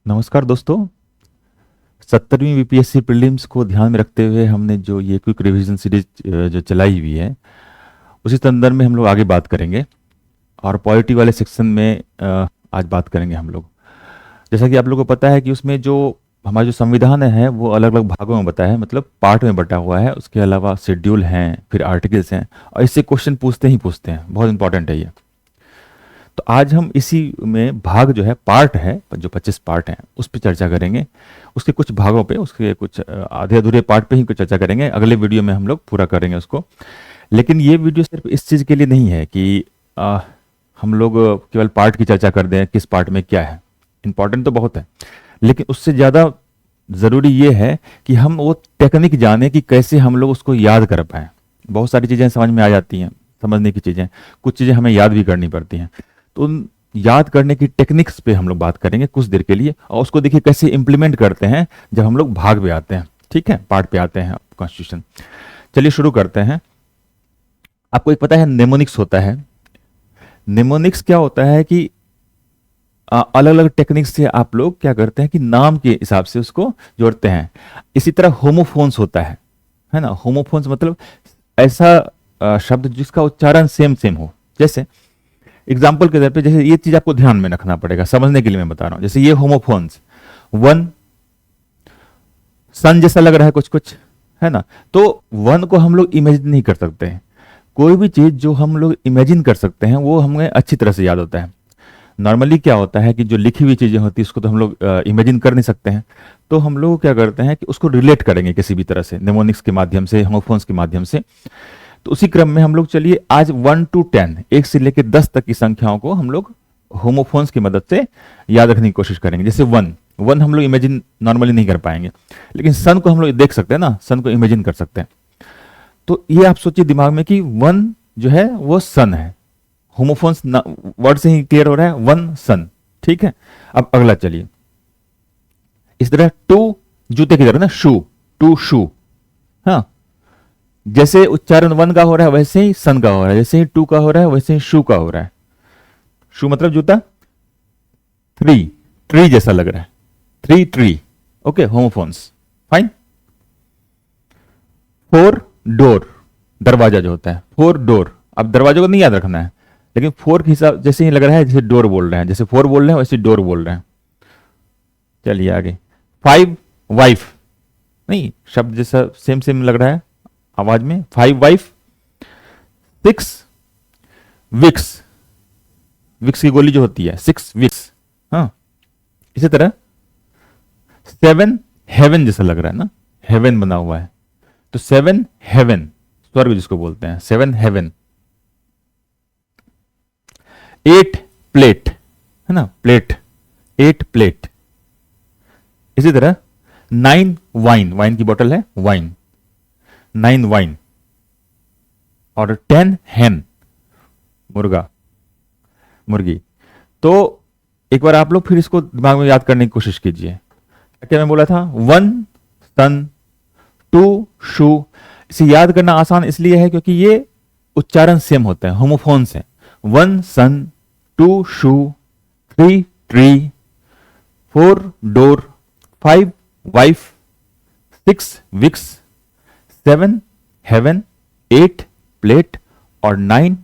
नमस्कार दोस्तों। 70वीं BPSC prelims को ध्यान में रखते हुए हमने जो ये क्विक रिवीजन सीरीज जो चलाई हुई है, उसी संदर्भ में हम लोग आगे बात करेंगे। और पॉलिटी वाले सेक्शन में आज बात करेंगे हम लोग। जैसा कि आप लोगों को पता है कि उसमें जो हमारा जो संविधान है वो अलग अलग भागों में बटा है, मतलब पार्ट में बटा हुआ है। उसके अलावा शेड्यूल हैं, फिर आर्टिकल्स हैं, और इससे क्वेश्चन पूछते हैं। बहुत इंपॉर्टेंट है ये। तो आज हम इसी में भाग जो है, पार्ट है, जो 25 पार्ट हैं उस पर चर्चा करेंगे। उसके कुछ भागों पे, उसके कुछ आधे अधूरे पार्ट पे ही कुछ चर्चा करेंगे। अगले वीडियो में हम लोग पूरा करेंगे उसको। लेकिन ये वीडियो सिर्फ इस चीज़ के लिए नहीं है कि हम लोग केवल पार्ट की चर्चा कर दें, किस पार्ट में क्या है। इंपॉर्टेंट तो बहुत है, लेकिन उससे ज़्यादा ज़रूरी ये है कि हम वो टेक्निक जाने कि कैसे हम लोग उसको याद कर पाएँ। बहुत सारी चीज़ें समझ में आ जाती हैं, समझने की चीज़ें, कुछ चीज़ें हमें याद भी करनी पड़ती हैं। तो उन याद करने की टेक्निक्स पे हम लोग बात करेंगे कुछ देर के लिए, और उसको देखिए कैसे इंप्लीमेंट करते हैं जब हम लोग भाग पे आते हैं। ठीक है, पार्ट पे आते हैं कॉन्स्टिट्यूशन। चलिए शुरू करते हैं। आपको एक पता है नेमोनिक्स होता है। नेमोनिक्स क्या होता है कि अलग अलग टेक्निक से आप लोग क्या करते हैं कि नाम के हिसाब से उसको जोड़ते हैं। इसी तरह होमोफोन्स होता है ना। होमोफोन्स मतलब ऐसा शब्द जिसका उच्चारण सेम सेम हो। जैसे एग्जाम्पल के तौर पे, जैसे ये चीज आपको ध्यान में रखना पड़ेगा, समझने के लिए मैं बता रहा हूं। जैसे ये होमोफोन्स, वन सन जैसा लग रहा है कुछ कुछ, है ना। तो वन को हम लोग इमेजिन नहीं कर सकते हैं। कोई भी चीज जो हम लोग इमेजिन कर सकते हैं वो हमें अच्छी तरह से याद होता है। नॉर्मली क्या होता है कि जो लिखी हुई चीजें होती है उसको तो हम लोग इमेजिन कर नहीं सकते हैं। तो हम लोग क्या करते हैं कि उसको रिलेट करेंगे किसी भी तरह से, नेमोनिक्स के माध्यम से, होमोफोन्स के माध्यम से। तो उसी क्रम में हम लोग चलिए आज 1 to 10, 1 से लेकर 10 तक की संख्याओं को हम लोग होमोफोन्स की मदद से याद रखने की कोशिश करेंगे। जैसे वन, वन हम लोग इमेजिन नॉर्मली नहीं कर पाएंगे, लेकिन सन को हम लोग देख सकते हैं ना, सन को इमेजिन कर सकते हैं। तो ये आप सोचिए दिमाग में कि वन जो है वो सन है। होमोफोन्स वर्ड से ही क्लियर हो रहा है, वन सन। ठीक है, अब अगला चलिए। इस तरह टू, जूते की तरह ना, शू, टू शू। हाँ, जैसे उच्चारण वन का हो रहा है वैसे ही सन का हो रहा है, जैसे ही टू का हो रहा है वैसे ही शू का हो रहा है। शू मतलब जूता। थ्री, ट्री जैसा लग रहा है, three tree. Okay, homophones, fine. Four, door, दरवाजा जो होता है, फोर डोर। अब दरवाजों को नहीं याद रखना है, लेकिन फोर के हिसाब जैसे ही लग रहा है जैसे डोर बोल रहे हैं, जैसे फोर बोल रहे हैं वैसे डोर बोल रहे हैं। चलिए आगे। फाइव, वाइफ, नहीं, शब्द जैसा सेम सेम लग रहा है आवाज में, five wife. Six, Vicks, Vicks की गोली जो होती है, सिक्स विक्स। हाँ, इसी तरह सेवन, हेवन जैसा लग रहा है ना, हेवन बना हुआ है, तो सेवन हेवन, स्वर्ग जिसको बोलते हैं, सेवन हेवन। एट, प्लेट, है ना, प्लेट, एट प्लेट। इसी तरह नाइन, वाइन, वाइन की बोतल है, वाइन, नाइन वाइन। और 10 हैन, मुर्गा, मुर्गी। तो एक बार आप लोग फिर इसको दिमाग में याद करने की कोशिश कीजिए। क्या मैं बोला था, वन सन, टू शू। इसे याद करना आसान इसलिए है क्योंकि ये उच्चारण सेम होते हैं, होमोफोन्स हैं। One sun, two shoe, three tree, four door, five wife, six wicks, seven heaven, eight plate, और नाइन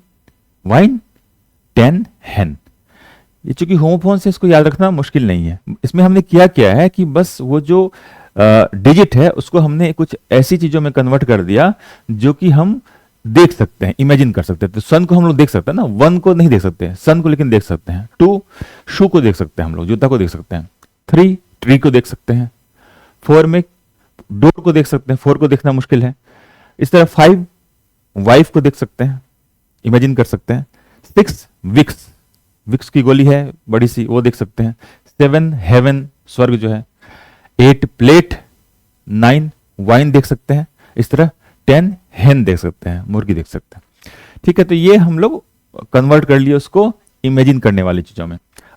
वाइन, 10 हैन। ये चूंकि होमोफोन से इसको याद रखना मुश्किल नहीं है। इसमें हमने क्या है कि बस वो जो डिजिट है उसको हमने कुछ ऐसी चीजों में कन्वर्ट कर दिया जो कि हम देख सकते हैं, इमेजिन कर सकते हैं। तो सन को हम लोग देख सकते हैं ना, वन को नहीं देख सकते, सन को लेकिन देख सकते हैं। टू, शू को देख सकते हैं हम लोग, जूता को देख सकते हैं। थ्री, ट्री को देख सकते हैं। फोर में डोर को देख सकते हैं, फोर को देखना मुश्किल है। इस तरह फाइव, वाइफ को देख सकते हैं, इमेजिन कर सकते हैं। सिक्स, विक्स, विक्स की गोली है बड़ी सी, वो देख सकते हैं। सेवन हेवन, स्वर्ग जो है। एट प्लेट, नाइन वाइन देख सकते हैं। इस तरह 10 हेन देख सकते हैं, मुर्गी देख सकते हैं। ठीक है, तो ये हम लोग कन्वर्ट कर लिए उसको इमेजिन करने वाली चीजों में।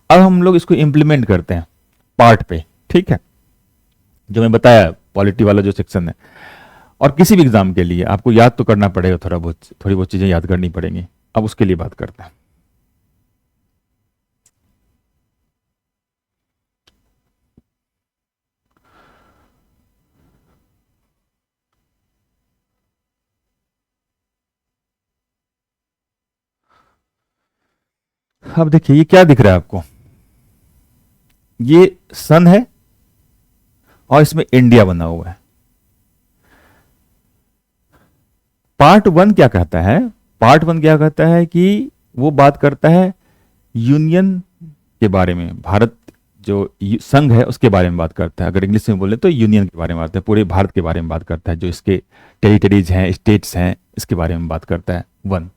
अब हम लोग इसको इंप्लीमेंट करते हैं पार्ट पे। ठीक है, जो मैं बताया पॉलिटी वाला जो सेक्शन है। और किसी भी एग्जाम के लिए आपको याद तो करना पड़ेगा, थोड़ी बहुत चीजें याद करनी पड़ेंगी। अब उसके लिए बात करते हैं। अब देखिए ये क्या दिख रहा है आपको, ये सन है और इसमें इंडिया बना हुआ है। पार्ट वन क्या कहता है, पार्ट वन क्या कहता है कि वो बात करता है यूनियन के बारे में, भारत जो संघ है उसके बारे में बात करता है। अगर इंग्लिश में बोले तो यूनियन के बारे में बात करता है, पूरे भारत के बारे में बात करता है, जो इसके टेरिटरीज हैं, स्टेट्स हैं, इसके बारे में बात करता है वन।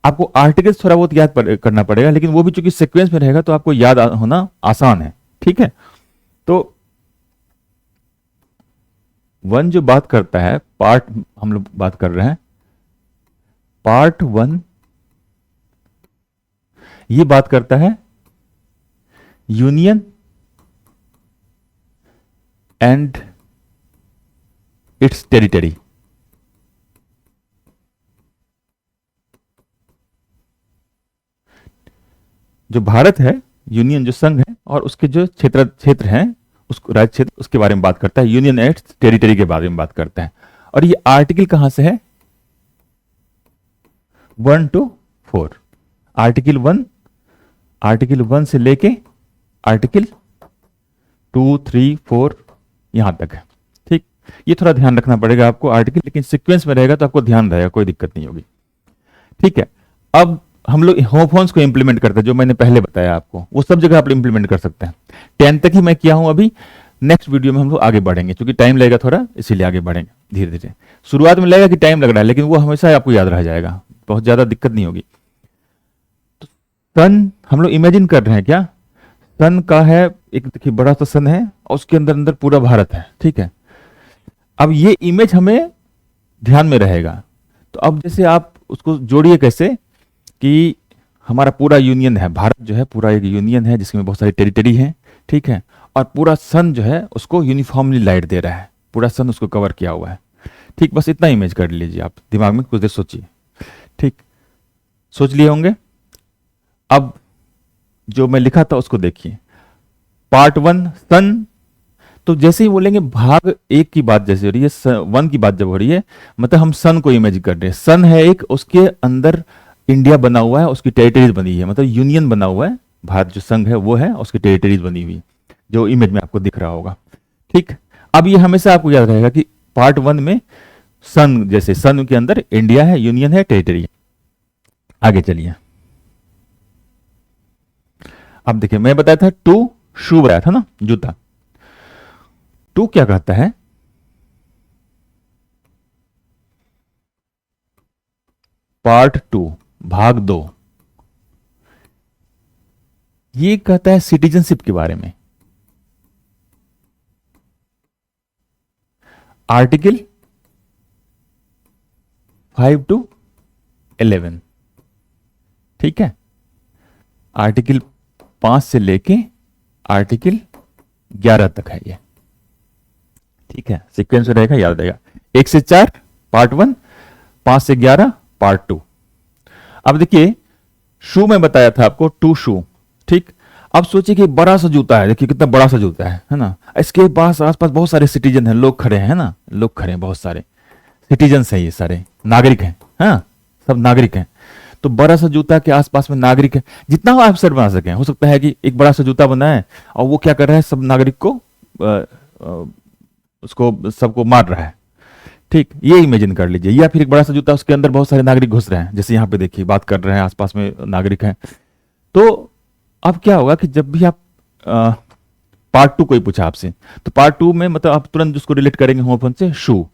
आपको आर्टिकल्स थोड़ा बहुत याद करना पड़ेगा, लेकिन वो भी चूंकि सीक्वेंस में रहेगा तो आपको याद होना आसान है, ठीक है। तो वन जो बात करता है, पार्ट हम लोग बात कर रहे हैं, पार्ट वन ये बात करता है यूनियन एंड इट्स टेरिटरी। जो भारत है, यूनियन जो संघ है, और उसके जो क्षेत्र हैं, उसको राज्य क्षेत्र, उसके बारे में बात करता है, यूनियन एंड टेरिटरी के बारे में बात करता है। और ये आर्टिकल कहां से है, 1 to 4, आर्टिकल 1, आर्टिकल 1 से लेके आर्टिकल 2, 3, 4 यहां तक है, ठीक। ये थोड़ा ध्यान रखना पड़ेगा आपको आर्टिकल, लेकिन सीक्वेंस में रहेगा तो आपको ध्यान रहेगा, कोई दिक्कत नहीं होगी, ठीक है। अब हम लोग होमोफोन्स को इंप्लीमेंट करते हैं, जो मैंने पहले बताया आपको, वो सब जगह आप इंप्लीमेंट कर सकते हैं। 10 तक ही मैं किया हूं, अभी नेक्स्ट वीडियो में हम लोग आगे बढ़ेंगे, क्योंकि टाइम लगेगा थोड़ा, इसीलिए आगे बढ़ेंगे धीरे धीरे। शुरुआत में लगेगा कि टाइम लग रहा है, लेकिन वो हमेशा आपको याद रह जाएगा, बहुत ज्यादा दिक्कत नहीं होगी। तो सन हम लोग इमेजिन कर रहे हैं क्या, सन का है एक, देखिए बड़ा सा सन है और उसके अंदर अंदर पूरा भारत है, ठीक है। अब ये इमेज हमें ध्यान में रहेगा, तो अब जैसे आप उसको जोड़िए कैसे कि हमारा पूरा यूनियन है, भारत जो है पूरा एक यूनियन है जिसमें बहुत सारी टेरिटरी है, ठीक है। और पूरा सन जो है उसको यूनिफॉर्मली लाइट दे रहा है, पूरा सन उसको कवर किया हुआ है, ठीक। बस इतना इमेज कर लीजिए आप दिमाग में, कुछ देर सोचिए, ठीक। सोच लिए होंगे। अब जो मैं लिखा था उसको देखिए, पार्ट वन सन, तो जैसे ही बोलेंगे भाग एक की बात जैसे हो रही है, वन की बात जब हो रही है, मतलब हम सन को इमेज कर रहे हैं। सन है एक, उसके अंदर इंडिया बना हुआ है, उसकी टेरिटरीज बनी है, मतलब यूनियन बना हुआ है, भारत जो संघ है वो है, उसकी टेरिटरीज बनी हुई, जो इमेज में आपको दिख रहा होगा, ठीक। अब ये हमेशा आपको याद रहेगा कि पार्ट वन में सन, जैसे सन के अंदर इंडिया है, यूनियन है, टेरिटरी है। आगे चलिए, अब देखिए मैं बताया था टू, शू बताया था ना, जूता। टू क्या कहता है, पार्ट टू भाग 2, ये कहता है सिटीजनशिप के बारे में। आर्टिकल 5 to 11, ठीक है। आर्टिकल 5 से लेके आर्टिकल 11 तक है ये, ठीक है। सीक्वेंस में रहेगा, याद रहेगा, 1 से 4 पार्ट 1, 5 से 11 पार्ट 2। अब देखिए शू में बताया था आपको, टू शू, ठीक। अब सोचिए कि बड़ा सा जूता है, देखिए कितना बड़ा सा जूता है ना। इसके पास आसपास बहुत सारे सिटीजन हैं, लोग खड़े हैं ना, लोग खड़े हैं, बहुत सारे सिटीजन है, ये सारे नागरिक हैं, हाँ सब नागरिक हैं। तो बड़ा सा जूता के आसपास में नागरिक है, जितना हो आप सर बना सकें। हो सकता है कि एक बड़ा सा जूता बना है और वो क्या कर रहा है, सब नागरिक को उसको सबको मार रहा है, ठीक। ये इमेजिन कर लीजिए। या फिर एक बड़ा सा जूता, उसके अंदर बहुत सारे नागरिक घुस रहे हैं, जैसे यहाँ पे देखिए बात कर रहे हैं, आसपास में नागरिक हैं। तो अब क्या होगा कि जब भी आप पार्ट टू कोई पूछा आपसे, तो पार्ट टू में मतलब आप तुरंत उसको रिलेट करेंगे होमोफोन से, शू,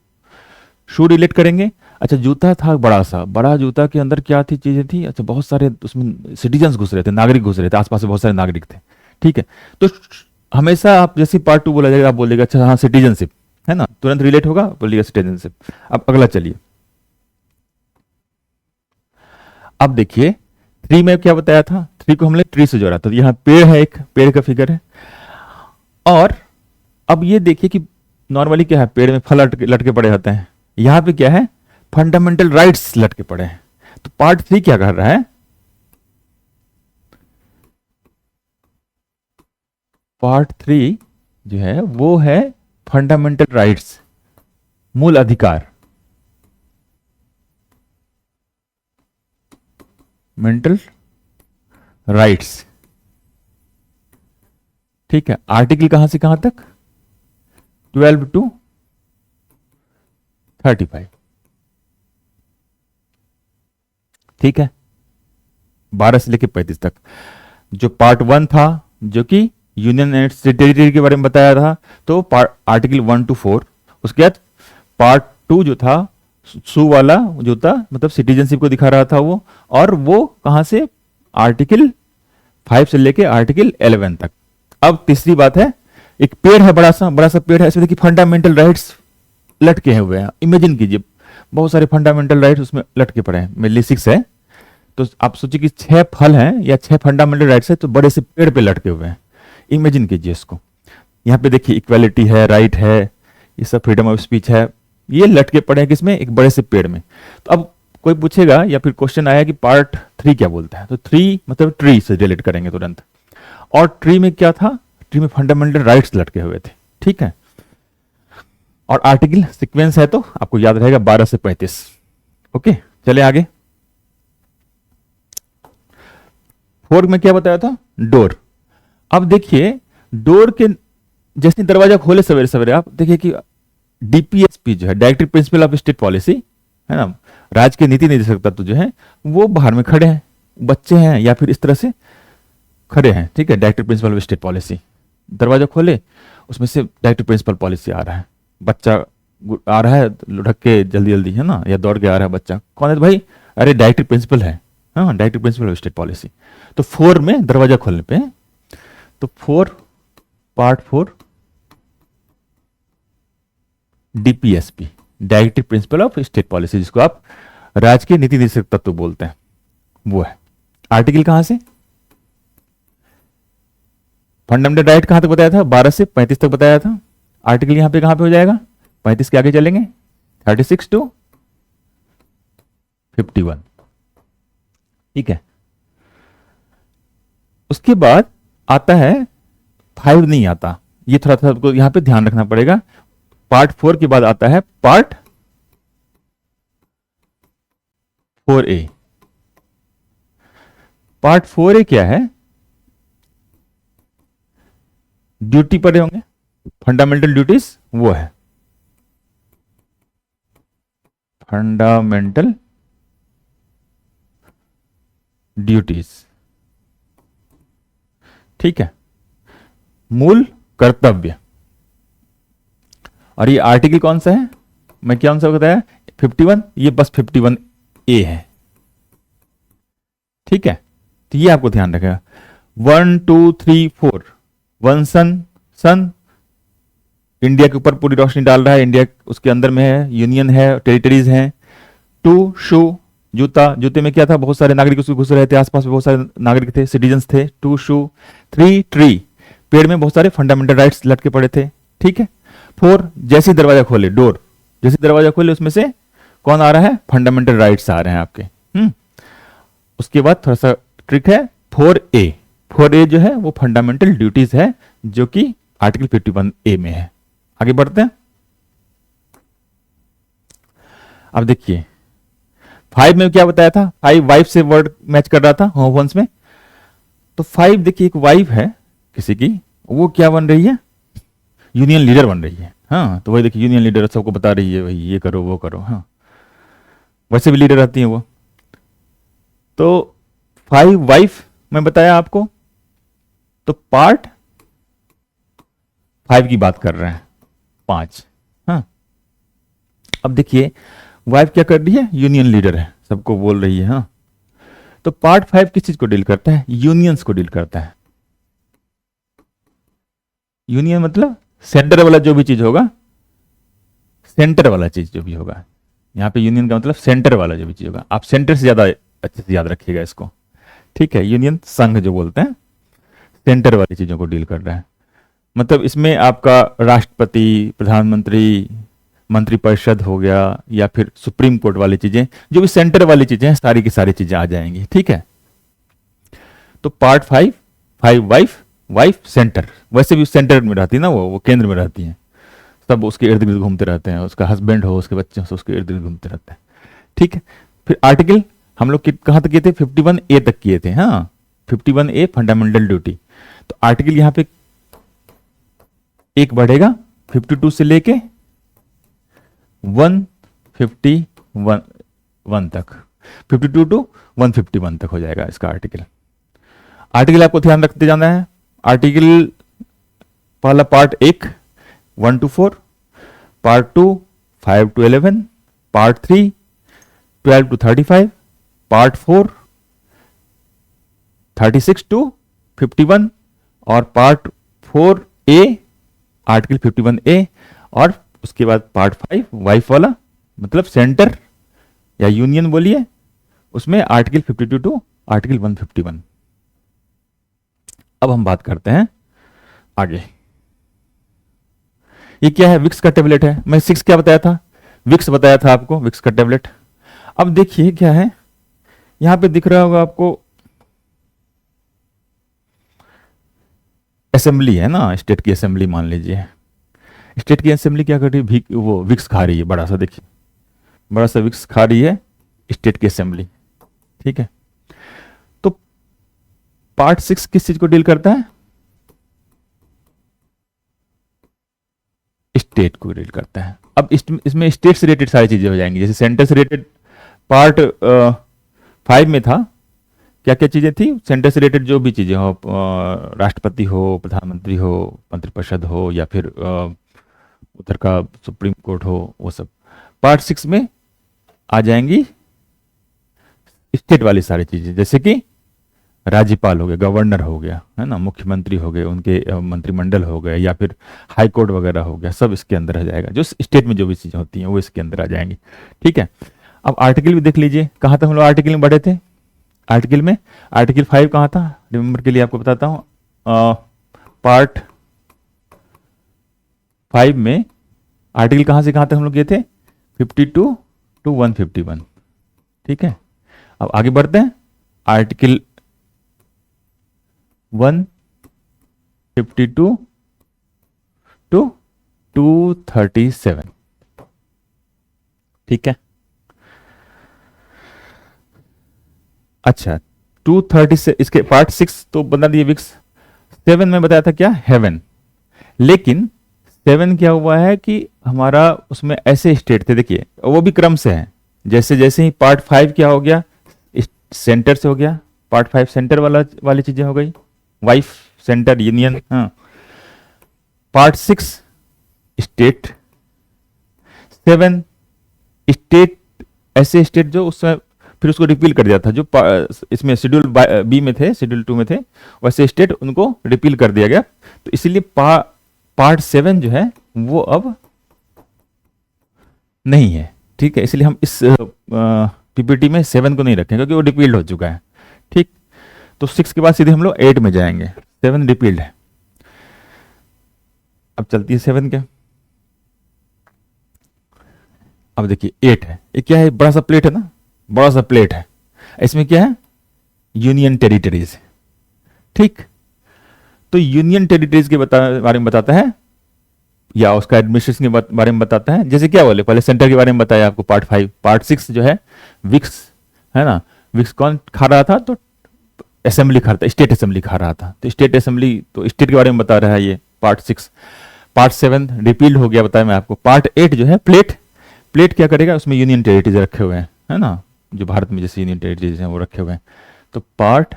शू रिलेट करेंगे। अच्छा जूता था बड़ा सा, बड़ा जूता के अंदर क्या थी, चीजें थी, अच्छा बहुत सारे उसमें सिटीजन घुस रहे थे, नागरिक घुस रहे थे, आसपास में बहुत सारे नागरिक थे, ठीक है। तो हमेशा आप जैसे पार्ट टू बोला जाएगा, आप बोलेगा अच्छा हाँ सिटीजनशिप है ना, तुरंत रिलेट होगा, बोलिएगा सिटीजनशिप। अब अगला चलिए, अब देखिए 3 में क्या बताया था, 3 को हमने ट्री से जोड़ा था, तो यहाँ पेड़ है, एक पेड़ का फिगर है। और अब ये देखिए कि नॉर्मली क्या है, पेड़ में फल लटके पड़े होते हैं, यहां पे क्या है, फंडामेंटल राइट्स लटके पड़े हैं। तो पार्ट 3 क्या कर रहा है, पार्ट 3 जो है वो है फंडामेंटल राइट्स, मूल अधिकार, मेंटल राइट्स। ठीक है, आर्टिकल कहां से कहां तक? 12 to 35। ठीक है, 12 से लेकर 35 तक। जो पार्ट 1 था जो कि यूनियन एंड टेरिटरी के बारे में बताया था, तो आर्टिकल 1 to 4। उसके बाद पार्ट 2 जो था, सू वाला जो था, मतलब सिटीजनशिप को दिखा रहा था वो, और वो कहां से? आर्टिकल 5 से लेके आर्टिकल 11 तक। अब तीसरी बात है, एक पेड़ है, बड़ा सा पेड़ है, इसमें देखिए फंडामेंटल राइट्स लटके हुए हैं। इमेजिन कीजिए बहुत सारे फंडामेंटल राइट्स उसमें लटके पड़े हैं। मेनली 6 है, तो आप सोचिए कि 6 फल हैं या 6 फंडामेंटल राइट्स है, तो बड़े से पेड़ पे लटके हुए हैं। इमेजिन कीजिए इसको। यहाँ पे देखिए इक्वालिटी है, राइट है, ये सब फ्रीडम ऑफ स्पीच है, ये लटके पड़े हैं किसमें? एक बड़े से पेड़ में। तो अब कोई पूछेगा या फिर क्वेश्चन आया कि पार्ट 3 क्या बोलता है, तो 3 मतलब ट्री से रिलेट करेंगे तुरंत। और ट्री में क्या था? ट्री में फंडामेंटल राइट्स लटके हुए थे। ठीक है, और आर्टिकल सीक्वेंस है तो आपको याद रहेगा 12 से 35। ओके, चले आगे। 4 में क्या बताया था? डोर। अब देखिए डोर के जैसे दरवाजा खोले सवेरे सवेरे, आप देखिए कि डीपीएसपी जो है, directive principle of state policy, है ना, राज्य के नीति निर्देशक तत्व जो है वो बाहर में खड़े हैं, बच्चे हैं या फिर इस तरह से खड़े हैं। ठीक है, directive principle of state policy. दरवाजा खोले, उसमें से डायरेक्टिव प्रिंसिपल पॉलिसी आ रहा है, बच्चा आ रहा है लुढ़क के जल्दी जल्दी, है ना, या दौड़ के आ रहा है बच्चा। कौन है भाई? अरे डायरेक्टिव प्रिंसिपल है, हाँ, directive principle of state policy. तो 4 में दरवाजा खोलने पे, तो 4 part 4 DPSP, directive principle of state policy, जिसको आप राज्य के नीति निर्देशक तत्व बोलते हैं, वो है। आर्टिकल कहां से? फंडामेंटल राइट कहां तक बताया था? 12 से 35 तक बताया था। आर्टिकल यहां पे कहां पे हो जाएगा? 35 के आगे चलेंगे, 36 to 51। ठीक है, उसके बाद आता है 5 नहीं आता, ये थोड़ा सा आपको यहां पे ध्यान रखना पड़ेगा। पार्ट 4 के बाद आता है पार्ट 4A। पार्ट 4A क्या है? ड्यूटी पढ़े होंगे, फंडामेंटल ड्यूटीज, वो है फंडामेंटल ड्यूटीज। ठीक है, मूल कर्तव्य। और ये आर्टिकल कौन सा है? मैं क्या सा बताया? 51। ये बस 51A है। ठीक है, तो ये आपको ध्यान रखेगा। 1 2 3 4। 1 सन इंडिया के ऊपर पूरी रोशनी डाल रहा है, इंडिया उसके अंदर में है, यूनियन है, टेरिटरीज हैं। 2 शू, जूता, जूते में क्या था? बहुत सारे नागरिक उसमें घुस रहे थे, आसपास में बहुत सारे नागरिक थे, सिटीजन्स थे। 2 शू। 3 ट्री, पेड़ में बहुत सारे फंडामेंटल राइट्स लटके पड़े थे। ठीक है। 4 जैसे दरवाजा खोले, डोर, जैसे दरवाजा खोले उसमें से कौन आ रहा है? फंडामेंटल राइट्स आ रहे हैं आपके। उसके बाद थोड़ा सा ट्रिक है, 4A। 4A जो है वो फंडामेंटल ड्यूटीज है, जो कि आर्टिकल 51A में है। आगे बढ़ते हैं। अब देखिए 5 में क्या बताया था? 5 वाइफ से वर्ड मैच कर रहा था होमोफोन्स में। तो 5 देखिए एक वाइफ है किसी की, वो क्या बन रही है? यूनियन लीडर बन रही है। हाँ, तो वही देखिए यूनियन लीडर सबको बता रही है, भाई ये करो वो करो। हाँ, वैसे भी लीडर रहती है वो। तो 5 वाइफ मैं बताया आपको, तो पार्ट 5 की बात कर रहे हैं, 5। हाँ, अब देखिए वाइफ क्या कर रही है? यूनियन लीडर है, सबको बोल रही है। हाँ, तो पार्ट 5 किस चीज को डील करता है? यूनियंस को डील करता है। यूनियन मतलब सेंटर वाला जो भी चीज होगा, सेंटर वाला चीज जो भी होगा, यहां पे यूनियन का मतलब सेंटर वाला जो भी चीज होगा। आप सेंटर से ज्यादा अच्छे से याद रखिएगा इसको। ठीक है, यूनियन संघ जो बोलते हैं, सेंटर वाली चीजों को डील कर रहा है। मतलब इसमें आपका राष्ट्रपति, प्रधानमंत्री, मंत्रिपरिषद हो गया, या फिर सुप्रीम कोर्ट वाली चीजें, जो भी सेंटर वाली चीजें हैं, सारी की सारी चीजें आ जाएंगी। ठीक है, तो पार्ट 5 वाइफ, वाइफ सेंटर, वैसे भी सेंटर में रहती है ना, वो केंद्र में रहती है, सब उसके इर्द गिर्द घूमते रहते हैं, उसका हस्बैंड हो, उसके बच्चे हो, उसके इर्द गिर्द घूमते रहते हैं। ठीक है, फिर आर्टिकल हम लोग कहां तक किए थे? 51A तक किए थे। हाँ, 51A फंडामेंटल ड्यूटी। तो आर्टिकल यहां पे एक बढ़ेगा 52 से लेके 151 तक, 52 टू 151 तक हो जाएगा इसका आर्टिकल। आर्टिकल आपको ध्यान रखते जाना है। आर्टिकल पहला part 1 1 to 4, part 2 5 to 11, part 3 12 to 35, part 4 36 to 51 और पार्ट 4A आर्टिकल 51A और उसके बाद पार्ट 5 वाइफ वाला मतलब सेंटर या यूनियन बोलिए, उसमें आर्टिकल 52 टू आर्टिकल 151। अब हम बात करते हैं आगे। ये क्या है? विक्स का टेबलेट है। मैं 6 क्या बताया था? विक्स बताया था आपको, विक्स का टेबलेट। अब देखिए क्या है, यहां पे दिख रहा होगा आपको असेंबली है ना, स्टेट की असेंबली मान लीजिए। स्टेट की असेंबली क्या कर रही है? वो विक्स खा रही है, बड़ा सा देखिए, बड़ा सा विक्स खा रही है स्टेट की असेंबली। ठीक है, तो पार्ट 6 किस चीज को डील करता है? स्टेट को डील करता है। अब इसमें स्टेट से रिलेटेड सारी चीजें हो जाएंगी। जैसे सेंटर से रिलेटेड पार्ट 5 में था, क्या क्या चीजें थी? सेंटर से रिलेटेड जो भी चीजें हो, राष्ट्रपति हो, प्रधानमंत्री हो, मंत्रिपरिषद हो, या फिर उधर का सुप्रीम कोर्ट हो, वो सब पार्ट 6 में आ जाएंगी। स्टेट वाली सारी चीजें, जैसे कि राज्यपाल हो गए, गवर्नर हो गया, है ना, मुख्यमंत्री हो गए, उनके मंत्रिमंडल हो गए, या फिर हाई कोर्ट वगैरह हो गया, सब इसके अंदर आ जाएगा। जो स्टेट में जो भी चीजें होती हैं वो इसके अंदर आ जाएंगी। ठीक है, अब आर्टिकल भी देख लीजिए, कहाँ तक हम लोग आर्टिकल में बढ़े थे। आर्टिकल में आर्टिकल 5 कहाँ था? रिमेंबर के लिए आपको बताता हूँ, पार्ट 5 में आर्टिकल कहाँ से कहाँ तक हम लोग गए थे? 52 टू 151। ठीक है, अब आगे बढ़ते हैं। Article 152 to 237। ठीक है, अच्छा 230 से इसके पार्ट 6 तो बता दिए विक्स। 7 में बताया था क्या? हेवन। लेकिन 7 क्या हुआ है कि हमारा उसमें ऐसे स्टेट थे, देखिए वो भी क्रम से है। जैसे जैसे ही पार्ट 5 क्या हो गया, सेंटर से हो गया, पार्ट 5 सेंटर वाली चीजें हो गई, वाइफ, सेंटर, यूनियन। हाँ, पार्ट 6 स्टेट, 7 स्टेट, ऐसे स्टेट जो उसमें फिर उसको रिपील कर दिया था, जो इसमें शेड्यूल बी में थे, शेड्यूल 2 में थे, वैसे स्टेट उनको रिपील कर दिया गया। तो इसीलिए पार्ट 7 जो है वो अब नहीं है। ठीक है, इसलिए हम इस पीपीटी में 7 को नहीं रखें क्योंकि वो रिपील्ड हो चुका है। ठीक, तो 6 के बाद सीधे हम लोग 8 में जाएंगे। 7 रिपील्ड है। अब चलती है 7 क्या। अब देखिए 8 है, ये क्या है? बड़ा सा प्लेट है ना, बड़ा सा प्लेट है। इसमें क्या है? Union territories. ठीक, तो यूनियन टेरिटरीज के बारे में बताता है, या उसका एडमिनिस्ट्रेशन के बारे में बताता है। जैसे क्या बोले, पहले सेंटर के बारे में बताया आपको पार्ट 5। पार्ट 6 जो है विक्स, है ना, विक्स कौन खा रहा था? तो असेंबली खा रहा था, स्टेट असेंबली खा रहा था। तो स्टेट असेंबली, तो स्टेट के बारे में बता रहा है ये पार्ट 6। पार्ट 7 रिपील्ड हो गया, बताया मैं आपको। पार्ट 8 जो है प्लेट, प्लेट क्या करेगा? उसमें यूनियन टेरिटरीज रखे हुए हैं, है ना, जो भारत में जैसे यूनियन टेरिटरीज हैं वो रखे हुए हैं। तो पार्ट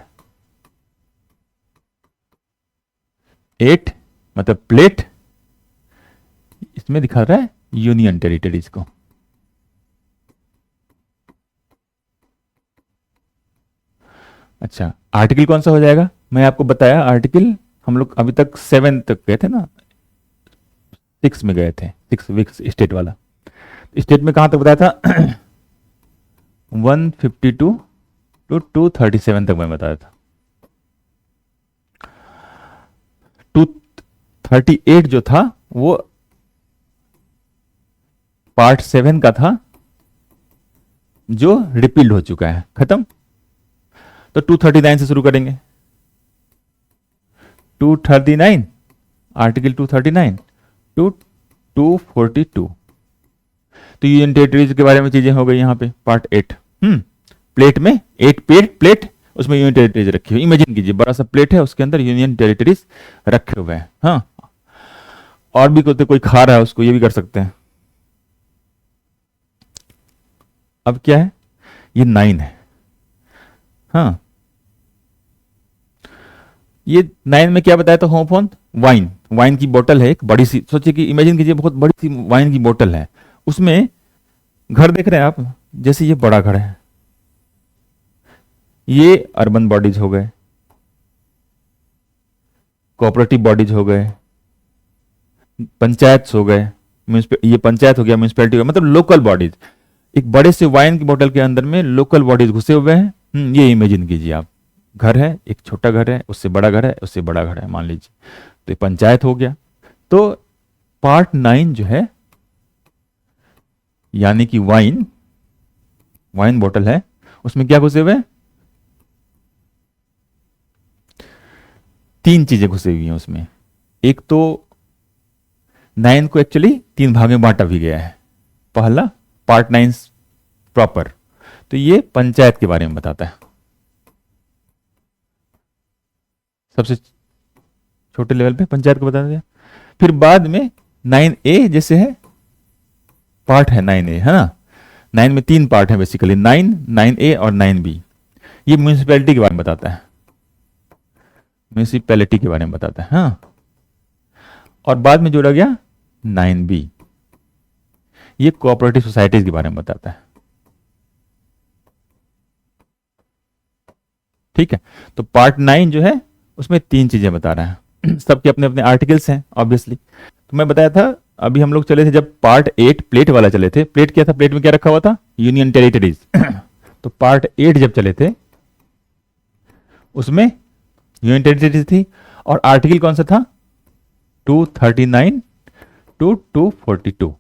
8 मतलब प्लेट, इसमें दिखा रहा है यूनियन टेरिटरीज को। अच्छा, आर्टिकल कौन सा हो जाएगा? मैं आपको बताया आर्टिकल, हम लोग अभी तक 7 तक गए थे ना, 6 में गए थे, 6 विक्स स्टेट वाला। स्टेट में कहां तक बताया था? 152 टू 237 तक मैं बताया था। 238 जो था वो पार्ट 7 का था, जो रिपील्ड हो चुका है, खत्म। तो 239 से शुरू करेंगे। 239, आर्टिकल 239 टू 242। तो यूनियन टेरिटरीज के बारे में चीजें हो गई यहाँ पे। पार्ट 8 प्लेट में 8 प्लेट उसमें यूनियन टेरिटरीज रखी हुई, इमेजिन कीजिए बड़ा सा प्लेट है, उसके अंदर यूनियन टेरिटरीज रखे हुए हैं। हाँ, और भी कोई खा रहा है उसको, ये भी कर सकते हैं। अब क्या है, ये 9 है। हाँ, ये 9 में क्या बताया था होमोफोन, वाइन, वाइन की बोतल है एक बड़ी सी, सोचिए कि इमेजिन कीजिए बहुत बड़ी सी वाइन की बोतल है, उसमें घर देख रहे हैं आप, जैसे ये बड़ा घर है, ये अर्बन बॉडीज हो गए, कोऑपरेटिव बॉडीज हो गए, पंचायत हो गए, ये पंचायत हो गया, म्यूनिसपैलिटी हो गया, मतलब लोकल बॉडीज। एक बड़े से वाइन की बोतल के अंदर में लोकल बॉडीज घुसे हुए हैं। ये इमेजिन कीजिए आप, घर है, एक छोटा घर है, उससे बड़ा घर है, उससे बड़ा घर है मान लीजिए, तो ये पंचायत हो गया। तो पार्ट 9 जो है, यानी कि वाइन, वाइन बोतल है, उसमें क्या घुसे हुए हैं, 3 चीजें घुसे हुई हैं उसमें। एक तो 9 को एक्चुअली 3 भाग में बांटा भी गया है। पहला पार्ट 9 प्रॉपर, तो ये पंचायत के बारे में बताता है, सबसे छोटे लेवल पे पंचायत को बता दिया। फिर बाद में 9A जैसे है, पार्ट है 9A, है ना। 9 में 3 पार्ट है बेसिकली, 9A और 9B। ये म्यूनिसिपैलिटी के बारे में बताता है, म्यूनिसिपैलिटी के बारे में बताता है। हाँ, और बाद में जोड़ा गया 9B, ये कोऑपरेटिव सोसाइटीज के बारे में बताता है। ठीक है, तो पार्ट 9 जो है उसमें 3 चीजें बता रहा है। सबके अपने अपने आर्टिकल्स हैं ऑब्वियसली। तो मैं बताया था, अभी हम लोग चले थे जब पार्ट 8 प्लेट वाला चले थे, प्लेट क्या था, प्लेट में क्या रखा हुआ था, यूनियन टेरिटरीज। तो पार्ट 8 जब चले थे उसमें यूनियन टेरिटरीज थी, और आर्टिकल कौन सा था, 239 टू 242।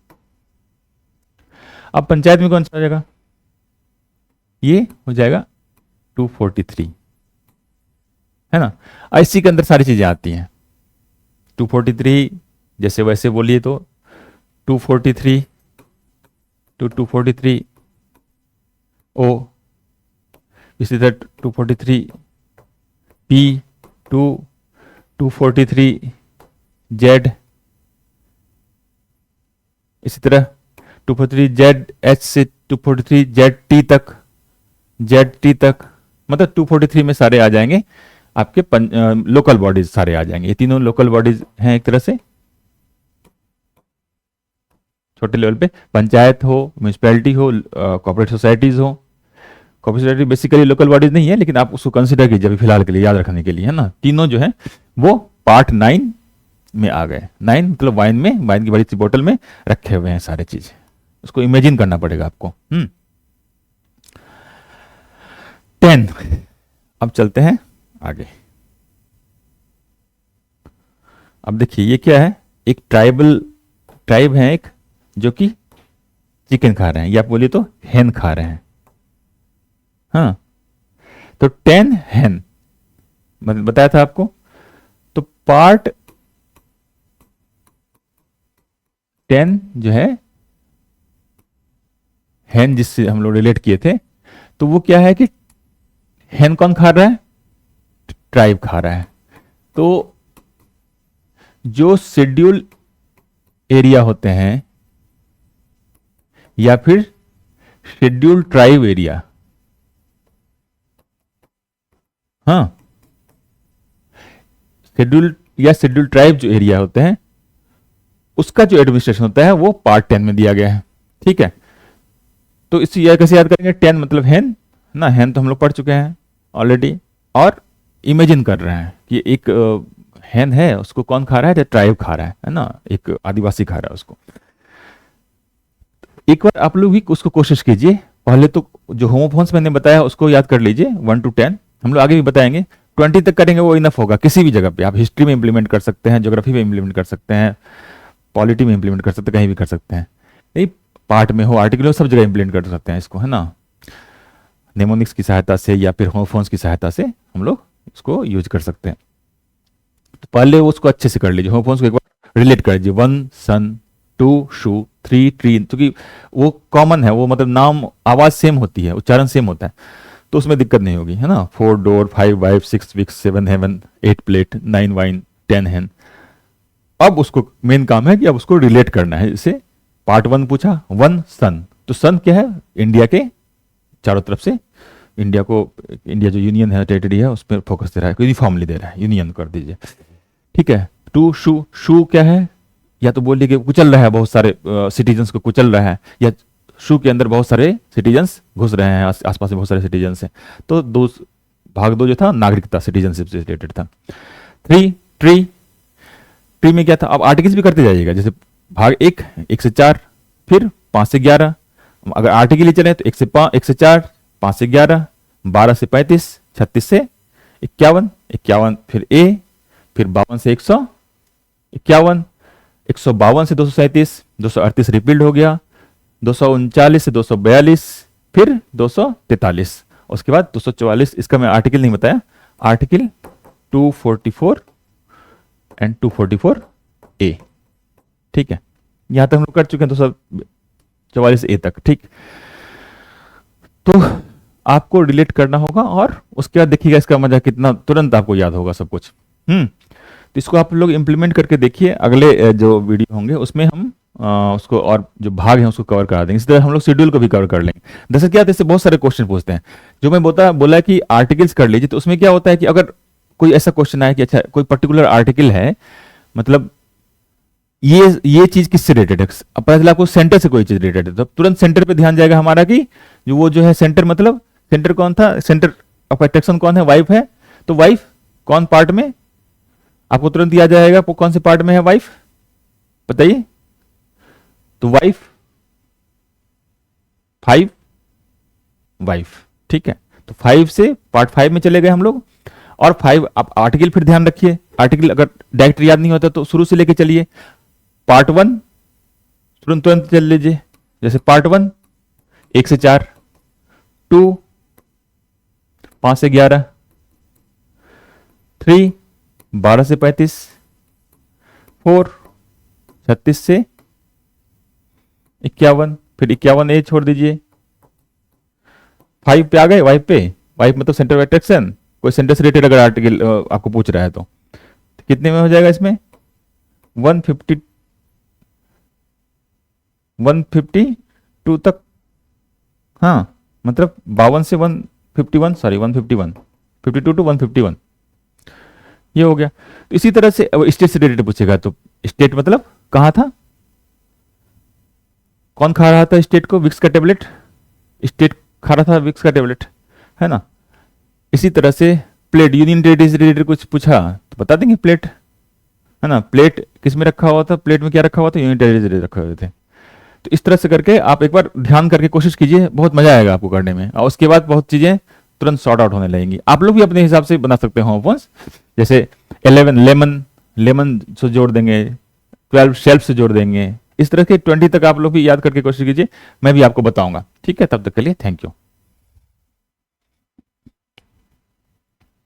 अब पंचायत में कौन सा हो जाएगा, ये हो जाएगा 243, है ना। इसी के अंदर सारी चीजें आती हैं। 243 जैसे वैसे बोलिए तो 243 टू 243 ओ, इसी तरह 243 पी टू 243 जेड, इसी तरह 243 जेड एच से 243 जेड टी तक, जेड टी तक, मतलब 243 में सारे आ जाएंगे आपके लोकल बॉडीज सारे आ जाएंगे। ये तीनों लोकल बॉडीज हैं एक तरह से, छोटे लेवल पे पंचायत हो, म्यूनिसिपैलिटी हो, कोऑपरेटिव सोसाइटीज हो। Cooperative society basically local bodies नहीं है, लेकिन आप उसको कंसिडर कीजिए अभी फिलहाल के लिए, याद रखने के लिए, है ना। तीनों जो है वो पार्ट 9 में आ गए। 9 मतलब वाइन में, वाइन की बड़ी सी बोतल में रखे हुए हैं सारे चीज, उसको इमेजिन करना पड़ेगा आपको। 10, अब चलते हैं आगे। अब देखिए ये क्या है, एक ट्राइब है एक, जो कि चिकन खा रहे हैं, या आप बोलिए तो हेन खा रहे हैं। हाँ, तो 10 हेन मतलब बताया था आपको। तो पार्ट 10 जो है, हेन जिससे हम लोग रिलेट किए थे, तो वो क्या है कि हेन कौन खा रहा है, ट्राइब खा रहा है। तो जो शेड्यूल एरिया होते हैं या फिर शेड्यूल ट्राइब एरिया, हाँ, शेड्यूल या शेड्यूल ट्राइब जो एरिया होते हैं, उसका जो एडमिनिस्ट्रेशन होता है वो पार्ट 10 में दिया गया है। ठीक है, तो इसे यह कैसे याद करेंगे, 10 मतलब हेन ना, हेन तो हम लोग पढ़ चुके हैं ऑलरेडी, और इमेजिन कर रहे हैं कि एक हेन है, उसको कौन खा रहा है, ट्राइब खा रहा है ना, एक आदिवासी खा रहा है उसको। एक बार आप लोग भी उसको कोशिश कीजिए, पहले तो जो होमोफोन्स मैंने बताया उसको याद कर लीजिए 1 to 10, हम लोग आगे भी बताएंगे। 20 तक करेंगे वो इनफ होगा, किसी भी जगह पे आप हिस्ट्री में इंप्लीमेंट कर सकते हैं, ज्योग्राफी में इंप्लीमेंट कर सकते हैं, पॉलिटी में इंप्लीमेंट कर सकते हैं, कहीं भी कर सकते हैं, नहीं पार्ट में हो, आर्टिकल हो, सब जगह इंप्लीमेंट कर सकते हैं इसको, है ना। नेमोनिक्स की सहायता से या फिर होमोफोन्स की सहायता से हम लोग इसको यूज कर सकते हैं। तो पहले उसको अच्छे से कर लीजिए, होमोफोन्स को एक बार रिलेट कर लीजिए, 1 सन, 2 शू, 3 ट्री, क्योंकि वो कॉमन है, वो मतलब नाम आवाज सेम होती है, उच्चारण सेम होता है। तो उसमें दिक्कत नहीं होगी, है ना। 4 door, 5 wife, 6 wicks, 7 heaven, 8 plate, 9 wine, 10 hen. अब उसको मेन काम है कि अब उसको रिलेट करना है। जैसे पार्ट 1 पूछा, 1 सन, तो सन क्या है, इंडिया के चारों तरफ से इंडिया को, इंडिया जो यूनियन है, टेरिटरी है, उस पर फोकस दे रहा है, यूनिफॉर्मली दे रहा है, यूनियन कर दीजिए, ठीक है। 2 शू, शू क्या है, या तो बोलिए कि कुचल रहा है, बहुत सारे सिटीजन्स को कुचल रहा है, या शू के अंदर बहुत सारे सिटीजन्स घुस रहे हैं, आसपास में बहुत सारे सिटीजन्स हैं। तो भाग 2 जो था नागरिकता, सिटीजनशिप से रिलेटेड था। 3 ट्री, ट्री में क्या था, अब आर्टिकल्स भी करते जाइएगा, जैसे भाग 1 से 4, फिर 5 से 11, अगर आर्टिकल ही चले तो 1 से 4, 5 से 11, 12 से 35, 36 से 51, 51 फिर ए, फिर 52 से 151, 152 से 237, 238 रिपील्ड हो गया, 239 से 242, फिर 243, उसके बाद 244। इसका मैं आर्टिकल नहीं बताया, आर्टिकल 244 एंड 244 ए, ठीक है। यहां तक हम लोग कर चुके हैं 244 ए तक, ठीक। तो आपको रिलेट करना होगा और उसके बाद देखिएगा इसका मजा कितना, तुरंत आपको याद होगा सब कुछ। तो इसको आप लोग इंप्लीमेंट करके देखिए, अगले जो वीडियो होंगे उसमें हम उसको और जो भाग हैं उसको कवर करा देंगे। इस तरह हम लोग शेड्यूल को भी कवर कर लेंगे। दरअसल क्या, इससे बहुत सारे क्वेश्चन पूछते हैं। जो मैं बोला कि आर्टिकल्स कर लीजिए, तो उसमें क्या होता है कि अगर कोई ऐसा क्वेश्चन आए कि अच्छा कोई पर्टिकुलर आर्टिकल है, मतलब ये चीज किससे रिलेटेड है, अब पता चला आपको सेंटर से कोई चीज रिलेटेड है, तो तुरंत सेंटर पे ध्यान जाएगा हमारा कि जो वो जो है सेंटर, मतलब सेंटर कौन था, सेंटर ऑफ अट्रैक्शन कौन है, वाइफ है। तो वाइफ कौन पार्ट में, आपको तुरंत याद जाएगा कौन से पार्ट में है वाइफ, बताइए। तो वाइफ 5 वाइफ, ठीक है। तो 5 से पार्ट 5 में चले गए हम लोग। और 5 आप आर्टिकल फिर ध्यान रखिए, आर्टिकल अगर डायरेक्ट याद नहीं होता तो शुरू से लेके चलिए। पार्ट 1 तुरंत चल लीजिए, जैसे पार्ट 1 1 से 4, 2 5 से 11, 3 12 से 35, 4 36 से 51, फिर 51 ए छोड़ दीजिए। 5 पे आ गए, वाइफ पे, वाइफ मतलब सेंटर ऑफ अट्रैक्शन, कोई सेंटर से रिलेटेड अगर आर्टिकल आपको पूछ रहा है तो कितने में हो जाएगा, इसमें 152 तक, हाँ मतलब 52 से 151, सॉरी 151, 52 टू 151 ये हो गया। तो इसी तरह से स्टेट से रिलेटेड पूछेगा, तो स्टेट मतलब कहां था, कौन खा रहा था स्टेट को, विक्स का टेबलेट, स्टेट खा रहा था विक्स का टेबलेट, है ना। इसी तरह से प्लेट, यूनियन टेरिटरी से रिलेटेड कुछ पूछा तो बता देंगे प्लेट, है ना। प्लेट किस में रखा हुआ था, प्लेट में क्या रखा हुआ था, यूनियन टेरिटरी से रखे हुए थे। तो इस तरह से करके आप एक बार ध्यान करके कोशिश कीजिए, बहुत मजा आएगा आपको करने में, और उसके बाद बहुत चीजें तुरंत सॉर्ट आउट होने लगेंगी। आप लोग भी अपने हिसाब से बना सकते हो होमवर्क, जैसे 11 लेमन से जोड़ देंगे, 12 शेल्फ से जोड़ देंगे, इस तरह के 20 तक आप लोग भी याद करके कोशिश कीजिए, मैं भी आपको बताऊंगा, ठीक है। तब तक के लिए थैंक यू।